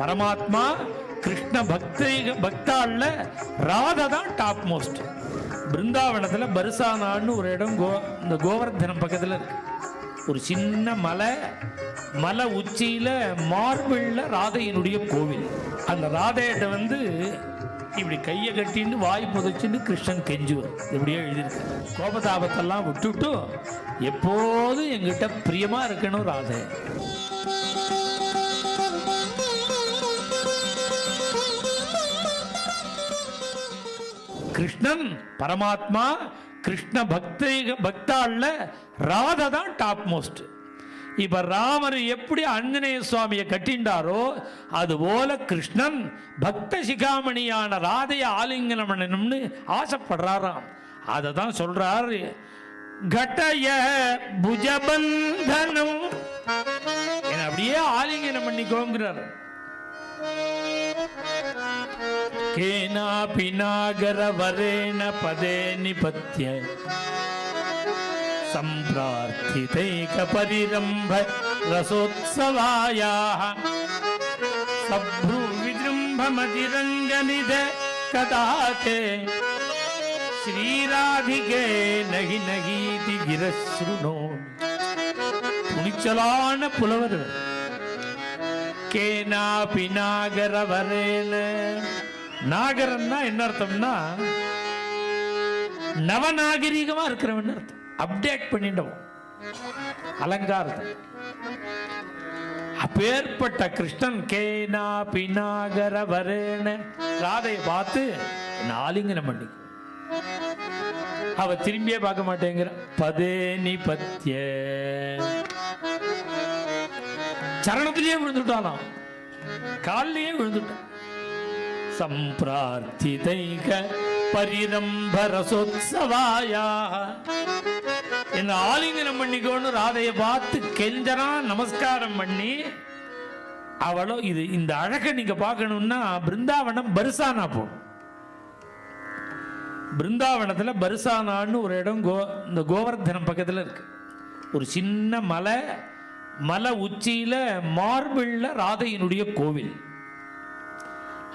பரமாத்மா கிருஷ்ண பக்தாள்ல ராதை தான் top most. பிருந்தாவனத்தில் பரிசானான்னு ஒரு இடம் இந்த கோவர்தனம் பக்கத்தில் இருக்கு. ஒரு சின்ன மலை உச்சியில மார்பிள்ல ராதையினுடைய கோவில். அந்த ராதையிட்ட இப்படி கையை கட்டின்னு வாய் புதைச்சின்னு கிருஷ்ணன் கெஞ்சுவார். இப்படியே எழுதியிருக்கு. கோபதாபத்தெல்லாம் விட்டுட்டு எப்போதும் எங்கிட்ட பிரியமா இருக்கணும் ராதை. கிருஷ்ணன் பரமாத்மா கிருஷ்ண பக்தாள்ல ராதை தான் டாப் மோஸ்ட். இப்ப ராமர் எப்படி ஆஞ்சநேய சுவாமியை கட்டிண்டாரோ அதுபோல கிருஷ்ணன் பக்த சிகாமணியான ராதைய ஆலிங்கனம் பண்ணணும்னு ஆசைப்படுறாராம். அதை தான் சொல்றாரு, கடய புஜபந்தனம், அப்படியே ஆலிங்கனம் பண்ணிக்கோங்கிறார். கேனா பினாகர வரேண பதே நிபத்ய சம்பிரார்த்திதைக பரிரம்ப ரசோத்சவாயாஹ சப்ரு விஜృంభமதிரங்கநித கதாதே ஸ்ரீராதிகே நகி நகீதி கிரஸ்ருணோ. துணிச்சலான புலவர். கேனா பினாகர வரேன, நாகரன்னா என்ன அர்த்தம்னா நவநாகரிகமா இருக்கிறவன் அர்த்தம். அப்டேட் பண்ணிட்டோம் அலங்காரத்தை. அப்பேற்பட்ட கிருஷ்ணன் கேனா பினாகர வரேன ராதையை பார்த்து ஆலிங்கனம் பண்ணி அவ திரும்பியே பார்க்க மாட்டேங்கிற. பதே நிபத்ய, சரணத்திலேயே விழுந்துட்டாலாம், காலிலேயே விழுந்துட்டான். சம்பிரார்த்திதைக பரிரம்ப ரசோத்சவாயாஹ, என்ன ஆலிங்கனம் பண்ணிக்கோன்னு ராதையை பார்த்து கெஞ்சனா நமஸ்காரம் பண்ணி அவளோ. இந்த அழகை நீங்க பார்க்கணும்னா பிருந்தாவனம் பரிசானா போகணும். பிருந்தாவனத்துல பரிசானான்னு ஒரு இடம் இந்த கோவர்தனம் பக்கத்தில் இருக்கு. ஒரு சின்ன மலை உச்சியில மார்பிள்ல ராதையினுடைய கோவில்.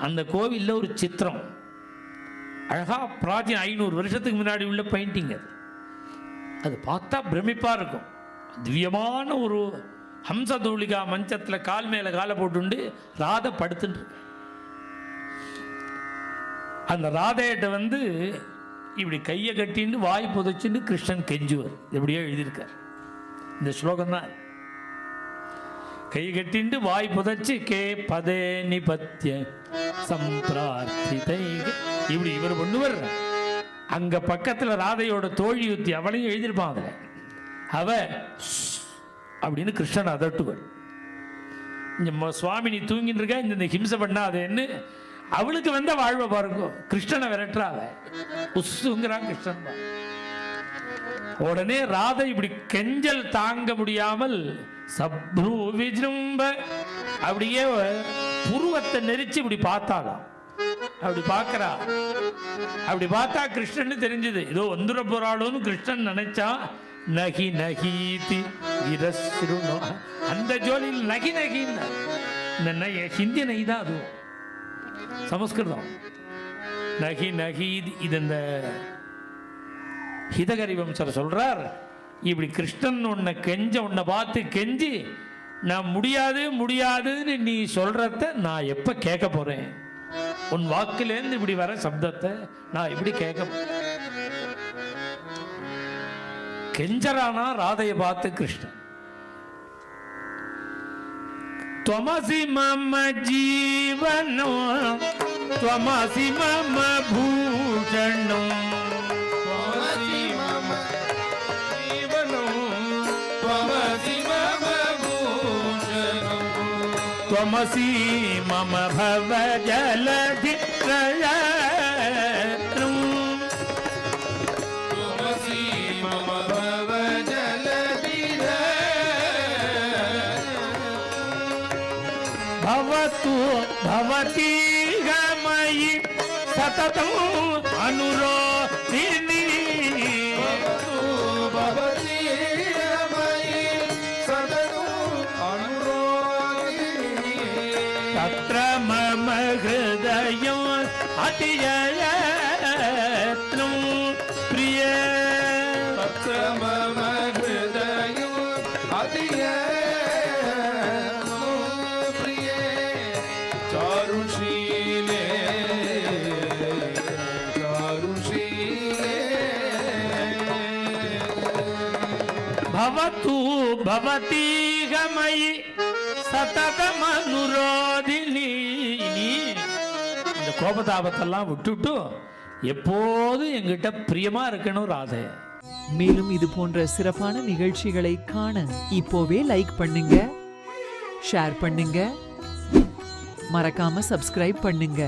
அந்த கோவில்ல ஒரு சித்திரம் அழகா பிராச்சீன 500 வருஷத்துக்கு முன்னாடி உள்ள பெயிண்டிங். அது பார்த்தா பிரமிப்பா இருக்கும். திவ்யமான ஒரு ஹம்சதூளிகா மஞ்சத்துல கால் மேல காலை போட்டு ராதை படுத்துட்டு, அந்த ராதையிட்ட இப்படி கையை கட்டின்னு வாய் புதைச்சின்னு கிருஷ்ணன் கெஞ்சுவார். எப்படியோ எழுதியிருக்கார். இந்த ஸ்லோகம் தான். கை கட்டிண்டு வாய் புதைச்சு கே பதே நிபத்ய சம்பிரார்த்திதை, இப்படி இவர் பண்ணுவார். அங்க பக்கத்துல ராதையோட தோழி யுத்தி அவளையும் எழுதியிருப்பான். அதுல அவ அப்படின்னு கிருஷ்ணன் அதட்டுவார். சுவாமி நீ தூங்கிட்டு இருக்க, இந்த ஹிம்சை பண்ணாதேன்னு அவளுக்கு வாழ்வை பாருங்க. கிருஷ்ணனை விரட்டுறாவ, உசுங்கிறான் கிருஷ்ணன். உடனே ராதை இப்படி கெஞ்சல் தாங்க முடியாமல் சப்ரு விஜృంభ அப்படியே புருவத்தை நெரிச்சு இப்படி பார்த்தாலாம். அப்படி பார்க்கிறா. அப்படி பார்த்தா கிருஷ்ணன் தெரிஞ்சது. ஏதோ வந்துட போறாளோன்னு கிருஷ்ணன் நினைச்சா. நகி நகீதி இரஸ்ருணோ, அந்த ஜோலியில் நகி நகின்னு ஹிந்தி நகி தான், அது சமஸ்கிருதம். நகி நகீதி. இது இந்த ஹிதகரி வம்சர் சொல்றார். இப்படி கிருஷ்ணன் உன்னை உன்னை பார்த்து கெஞ்சி நான் முடியாதுன்னு நீ சொல்றத நான் எப்ப கேட்க போறேன்? உன் வாக்கிலேருந்து இப்படி வர சப்தத்தை நான் எப்படி கேட்க? கெஞ்சரானா ராதையை பார்த்து கிருஷ்ணன். त्वमसि मम जीवनो त्वमसि मम भूषणो त्वमसि मम जीवनो त्वमसि मम भूषणो त्वमसि मम भवजलधि प्रयात्रु त्वमसि मम भवजलधि भवतु भवती गमयि सततं अनुरोधिनी भवतु भवती गमयि सततं अनुरोधिनी तत्र அதியயத்னம் பிரிய மம ஹிருதயம் அதியயத்னம் பிரியே சாருஷீலே சாருஷீலே பவத்து பவதீகமயி சததமனுரோதினி. இந்த கோபதாபத்தெல்லாம் விட்டுட்டு எப்போதும் எங்கிட்ட பிரியமா இருக்கணும் ராதே. மேலும் இது போன்ற சிறப்பான நிகழ்ச்சிகளை காண இப்போவே லைக் பண்ணுங்க, ஷேர் பண்ணுங்க, மறக்காம சப்ஸ்கிரைப் பண்ணுங்க.